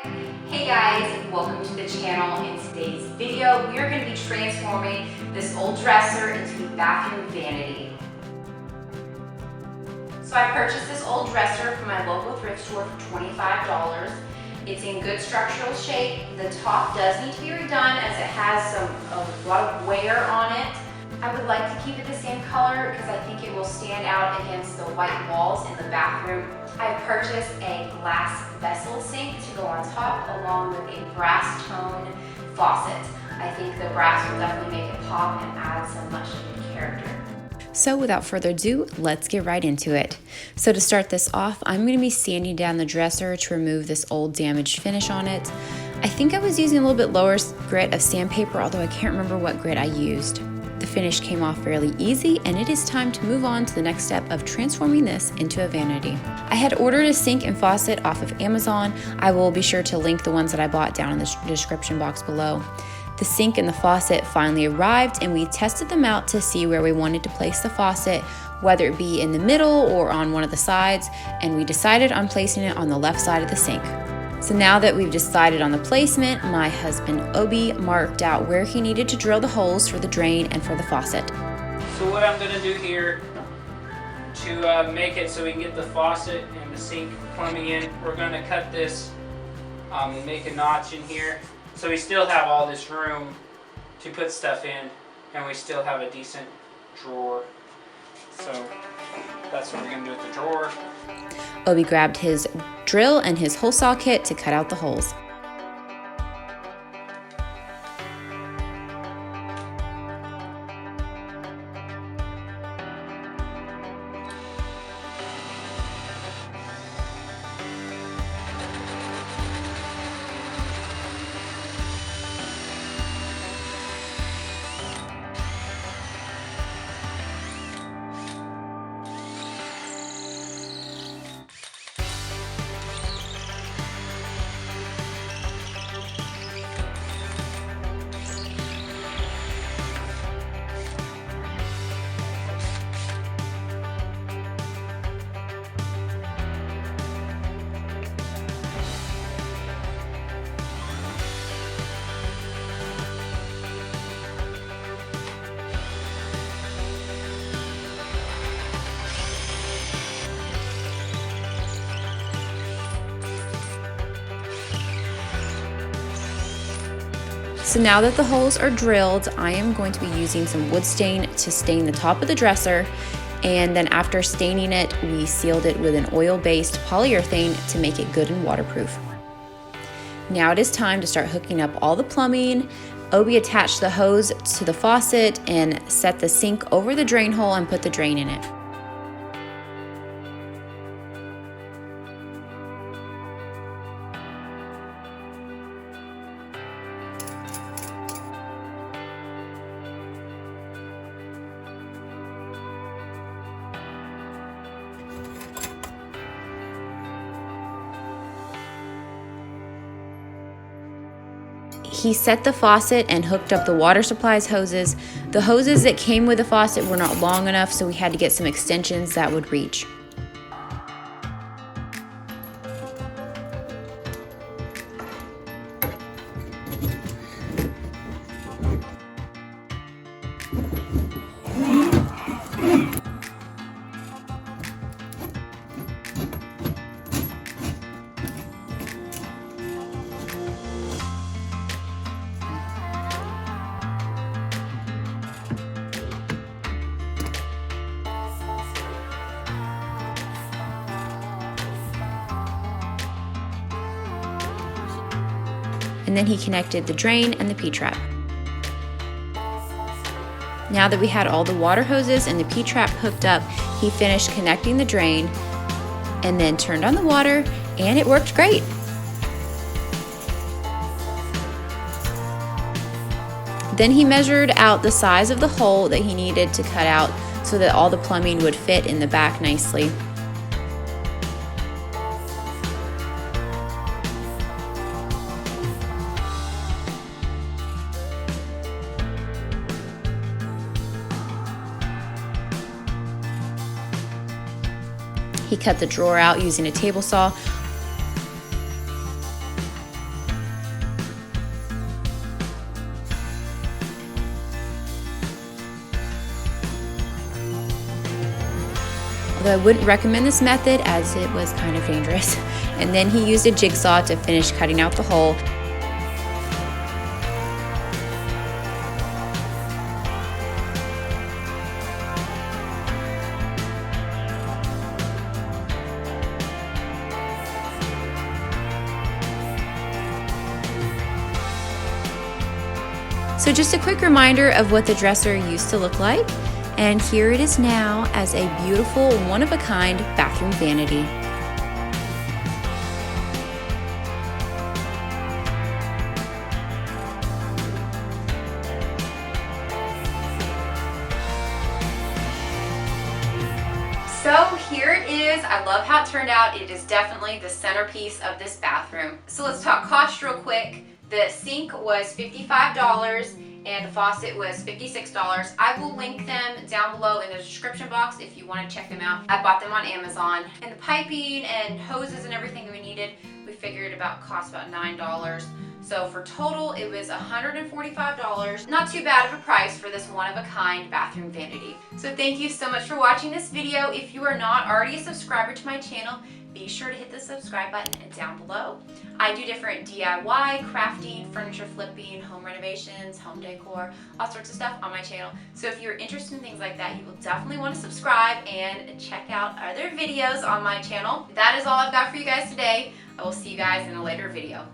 Hey guys, welcome to the channel. In today's video, we are going to be transforming this old dresser into a bathroom vanity. So I purchased this old dresser from my local thrift store for $25. It's in good structural shape. The top does need to be redone as it has a lot of wear on it. I would like to keep it the same color because I think it will stand out against the white walls in the bathroom. I purchased a glass vessel sink to go on top along with a brass tone faucet. I think the brass will definitely make it pop and add some much needed character. So without further ado, let's get right into it. So to start this off, I'm going to be sanding down the dresser to remove this old damaged finish on it. I think I was using a little bit lower grit of sandpaper, although I can't remember what grit I used. The finish came off fairly easy, and it is time to move on to the next step of transforming this into a vanity. I had ordered a sink and faucet off of Amazon. I will be sure to link the ones that I bought down in the description box below. The sink and the faucet finally arrived, and we tested them out to see where we wanted to place the faucet, whether it be in the middle or on one of the sides, and we decided on placing it on the left side of the sink. So now that we've decided on the placement, my husband Obie marked out where he needed to drill the holes for the drain and for the faucet. So what I'm going to do here to make it so we can get the faucet and the sink plumbing in, we're going to cut this and make a notch in here. So we still have all this room to put stuff in, and we still have a decent drawer. So that's what we're going to do with the drawer. Obie grabbed his drill and his hole saw kit to cut out the holes. So now that the holes are drilled, I am going to be using some wood stain to stain the top of the dresser, and then after staining it, we sealed it with an oil-based polyurethane to make it good and waterproof. Now it is time to start hooking up all the plumbing. Obie attached the hose to the faucet and set the sink over the drain hole and put the drain in it. He set the faucet and hooked up the water supplies hoses. The hoses that came with the faucet were not long enough, so we had to get some extensions that would reach. And then he connected the drain and the P-trap. Now that we had all the water hoses and the P-trap hooked up, he finished connecting the drain and then turned on the water, and it worked great. Then he measured out the size of the hole that he needed to cut out so that all the plumbing would fit in the back nicely. He cut the drawer out using a table saw. although I wouldn't recommend this method as it was kind of dangerous. And then he used a jigsaw to finish cutting out the hole. So just a quick reminder of what the dresser used to look like, and here it is now as a beautiful, one-of-a-kind bathroom vanity. So here it is. I love how it turned out. It is definitely the centerpiece of this bathroom. So let's talk cost real quick. The sink was $55 and the faucet was $56. I will link them down below in the description box if you want to check them out. I bought them on Amazon. And the piping and hoses and everything that we needed, we figured cost about $9. So for total, it was $145. Not too bad of a price for this one-of-a-kind bathroom vanity. So thank you so much for watching this video. If you are not already a subscriber to my channel, be sure to hit the subscribe button down below. I do different DIY, crafting, furniture flipping, home renovations, home decor, all sorts of stuff on my channel. So if you're interested in things like that, you will definitely want to subscribe and check out other videos on my channel. That is all I've got for you guys today. I will see you guys in a later video.